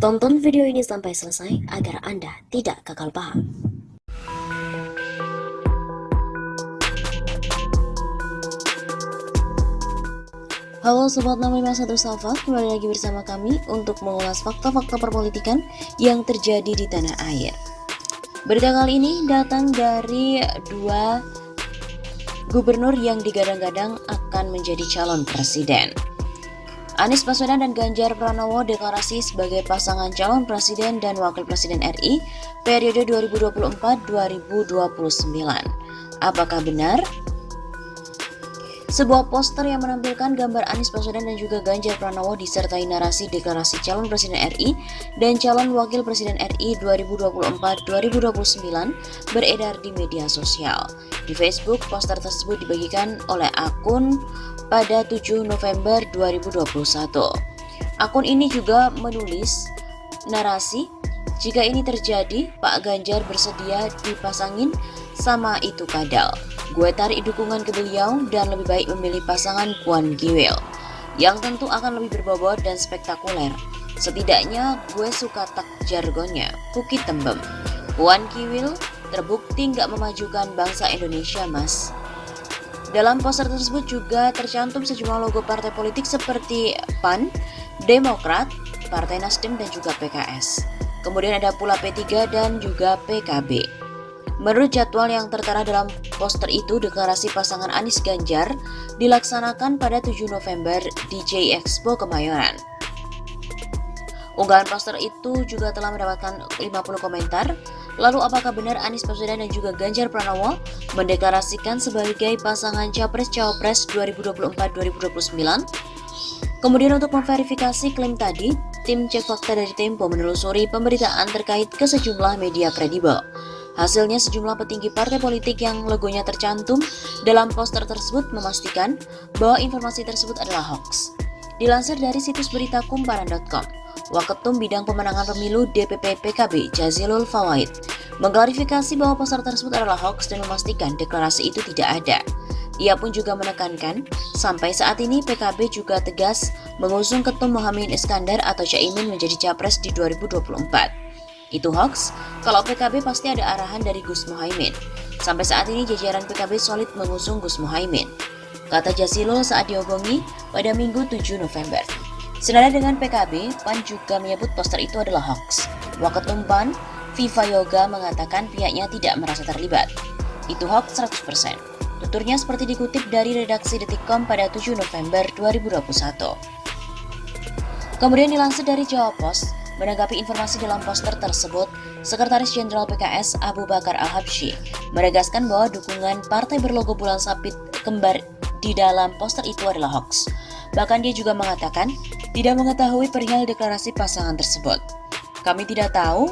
Tonton video ini sampai selesai agar Anda tidak gagal paham. Halo Sobat 651 Salva, kembali lagi bersama kami untuk mengulas fakta-fakta perpolitikan yang terjadi di tanah air. Berita kali ini datang dari dua gubernur yang digadang-gadang akan menjadi calon presiden. Anies Baswedan dan Ganjar Pranowo deklarasi sebagai pasangan calon presiden dan wakil presiden RI periode 2024-2029. Apakah benar? Sebuah poster yang menampilkan gambar Anies Baswedan dan juga Ganjar Pranowo disertai narasi deklarasi calon presiden RI dan calon wakil presiden RI 2024-2029 beredar di media sosial. Di Facebook, poster tersebut dibagikan oleh akun pada 7 November 2021. Akun ini juga menulis narasi, jika ini terjadi, Pak Ganjar bersedia dipasangin sama itu kadal. Gue tarik dukungan ke beliau dan lebih baik memilih pasangan Puan Kiwil, yang tentu akan lebih berbobot dan spektakuler. Setidaknya gue suka tak jargonnya, Kuki Tembem. Puan Kiwil terbukti nggak memajukan bangsa Indonesia, mas. Dalam poster tersebut juga tercantum sejumlah logo partai politik seperti PAN, Demokrat, Partai Nasdem dan juga PKS. Kemudian ada pula P3 dan juga PKB. Menurut jadwal yang tertera dalam poster itu, deklarasi pasangan Anies Ganjar dilaksanakan pada 7 November di J Expo Kemayoran. Unggahan poster itu juga telah mendapatkan 50 komentar. Lalu apakah benar Anies Baswedan dan juga Ganjar Pranowo mendeklarasikan sebagai pasangan Capres-Cawapres 2024-2029? Kemudian untuk memverifikasi klaim tadi, tim Cek Fakta dari Tempo menelusuri pemberitaan terkait ke sejumlah media kredibel. Hasilnya sejumlah petinggi partai politik yang logonya tercantum dalam poster tersebut memastikan bahwa informasi tersebut adalah hoax. Dilansir dari situs berita kumparan.com, Waketum Bidang Pemenangan Pemilu DPP PKB Jazilul Fawait mengklarifikasi bahwa poster tersebut adalah hoax dan memastikan deklarasi itu tidak ada. Ia pun juga menekankan, sampai saat ini PKB juga tegas mengusung Ketum Muhaimin Iskandar atau Caimin menjadi capres di 2024. Itu hoax, kalau PKB pasti ada arahan dari Gus Muhaimin. Sampai saat ini jajaran PKB solid mengusung Gus Muhaimin, kata Jazilul saat dihubungi pada Minggu 7 November. Senada dengan PKB, PAN juga menyebut poster itu adalah hoax. Waketum PAN, Viva Yoga mengatakan pihaknya tidak merasa terlibat. Itu hoax 100%. Tuturnya seperti dikutip dari redaksi Detikcom pada 7 November 2021. Kemudian dilansir dari Jawa Post, menanggapi informasi dalam poster tersebut, Sekretaris Jenderal PKS Abu Bakar Al-Habsyi menegaskan bahwa dukungan partai berlogo bulan sabit kembar di dalam poster itu adalah hoax. Bahkan dia juga mengatakan tidak mengetahui perihal deklarasi pasangan tersebut. Kami tidak tahu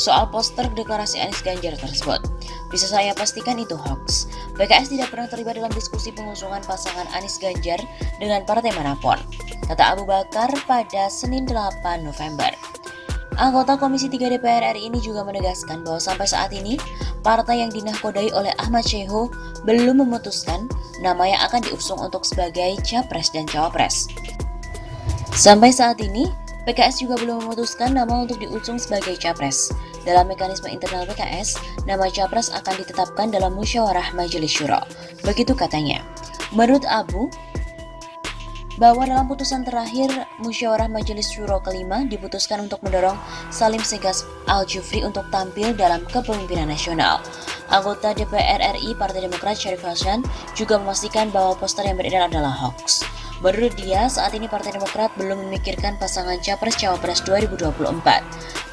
soal poster deklarasi Anies Ganjar tersebut. Bisa saya pastikan itu hoax. PKS tidak pernah terlibat dalam diskusi pengusungan pasangan Anies Ganjar dengan partai manapun, kata Abu Bakar pada Senin 8 November. Anggota Komisi 3 DPR RI ini juga menegaskan bahwa sampai saat ini, partai yang dinahkodai oleh Ahmad Syaihu belum memutuskan nama yang akan diusung untuk sebagai capres dan cawapres. Sampai saat ini, PKS juga belum memutuskan nama untuk diusung sebagai capres. Dalam mekanisme internal PKS, nama capres akan ditetapkan dalam musyawarah Majelis Syuro. Begitu katanya. Menurut Abu, bahwa dalam putusan terakhir musyawarah Majelis Syuro kelima diputuskan untuk mendorong Salim Segaf Al-Jufri untuk tampil dalam kepemimpinan nasional. Anggota DPR RI Partai Demokrat Syarif Hasan juga memastikan bahwa poster yang beredar adalah hoax. Menurut dia, saat ini Partai Demokrat belum memikirkan pasangan Capres-Cawapres 2024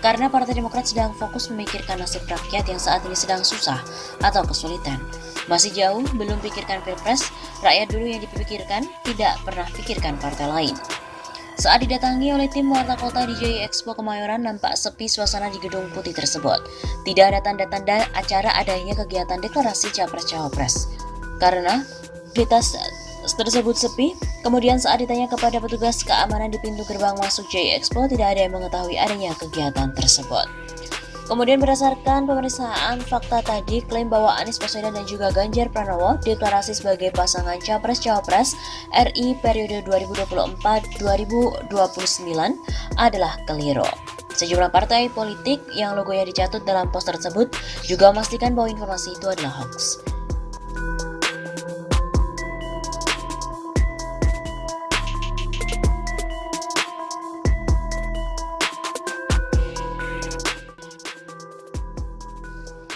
karena Partai Demokrat sedang fokus memikirkan nasib rakyat yang saat ini sedang susah atau kesulitan. Masih jauh, belum pikirkan Pilpres, rakyat dulu yang dipikirkan, tidak pernah pikirkan partai lain. Saat didatangi oleh tim warta kota di J Expo Kemayoran, nampak sepi suasana di Gedung Putih tersebut. Tidak ada tanda-tanda acara adanya kegiatan deklarasi Capres-Cawapres. Karena aktivitas tersebut sepi, kemudian saat ditanya kepada petugas keamanan di pintu gerbang masuk J Expo, tidak ada yang mengetahui adanya kegiatan tersebut. Kemudian berdasarkan pemeriksaan fakta tadi, klaim bahwa Anies Baswedan dan juga Ganjar Pranowo deklarasi sebagai pasangan Capres-Cawapres RI periode 2024-2029 adalah keliru. Sejumlah partai politik yang logonya dicatut dalam pos tersebut juga memastikan bahwa informasi itu adalah hoax.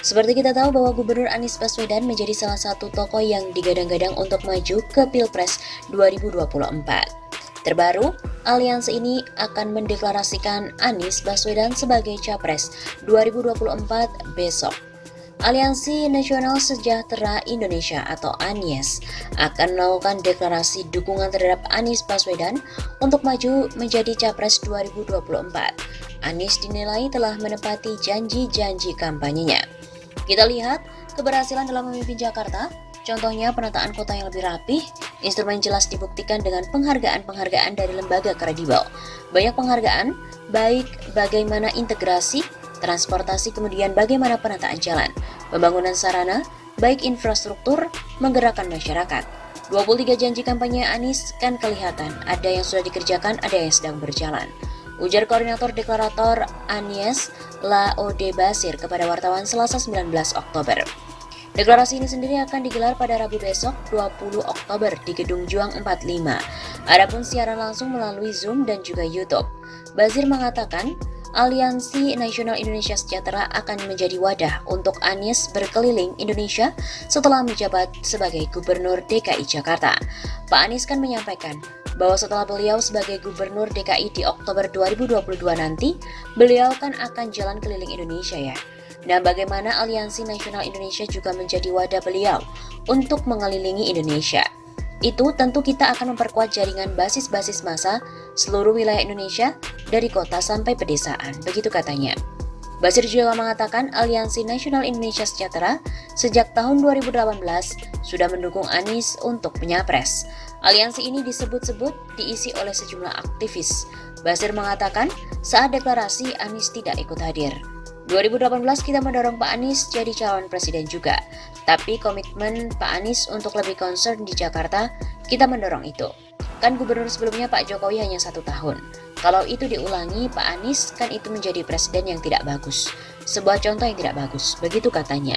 Seperti kita tahu bahwa Gubernur Anies Baswedan menjadi salah satu tokoh yang digadang-gadang untuk maju ke Pilpres 2024. Terbaru, aliansi ini akan mendeklarasikan Anies Baswedan sebagai Capres 2024 besok. Aliansi Nasional Sejahtera Indonesia atau ANIES akan melakukan deklarasi dukungan terhadap Anies Baswedan untuk maju menjadi Capres 2024. Anies dinilai telah menepati janji-janji kampanyenya. Kita lihat keberhasilan dalam memimpin Jakarta, contohnya penataan kota yang lebih rapih, instrumen jelas dibuktikan dengan penghargaan-penghargaan dari lembaga kredibel. Banyak penghargaan, baik bagaimana integrasi, transportasi, kemudian bagaimana penataan jalan, pembangunan sarana, baik infrastruktur, menggerakkan masyarakat. 23 janji kampanye Anies kan kelihatan, ada yang sudah dikerjakan, ada yang sedang berjalan. Ujar Koordinator Deklarator Anies Laode Basir kepada wartawan Selasa 19 Oktober. Deklarasi ini sendiri akan digelar pada Rabu besok 20 Oktober di Gedung Juang 45. Adapun siaran langsung melalui Zoom dan juga YouTube. Basir mengatakan, Aliansi Nasional Indonesia Sejahtera akan menjadi wadah untuk Anies berkeliling Indonesia setelah menjabat sebagai Gubernur DKI Jakarta. Pak Anies kan menyampaikan bahwa setelah beliau sebagai Gubernur DKI di Oktober 2022 nanti, beliau kan akan jalan keliling Indonesia ya. Nah, bagaimana Aliansi Nasional Indonesia juga menjadi wadah beliau untuk mengelilingi Indonesia. Itu tentu kita akan memperkuat jaringan basis-basis massa seluruh wilayah Indonesia dari kota sampai pedesaan, begitu katanya. Basir juga mengatakan Aliansi Nasional Indonesia Sejahtera sejak tahun 2018 sudah mendukung Anies untuk menyapres. Aliansi ini disebut-sebut diisi oleh sejumlah aktivis. Basir mengatakan saat deklarasi Anies tidak ikut hadir. 2018 kita mendorong Pak Anies jadi calon presiden juga. Tapi komitmen Pak Anies untuk lebih concern di Jakarta, kita mendorong itu. Kan gubernur sebelumnya Pak Jokowi hanya 1 tahun. Kalau itu diulangi Pak Anies, kan itu menjadi presiden yang tidak bagus. Sebuah contoh yang tidak bagus, begitu katanya.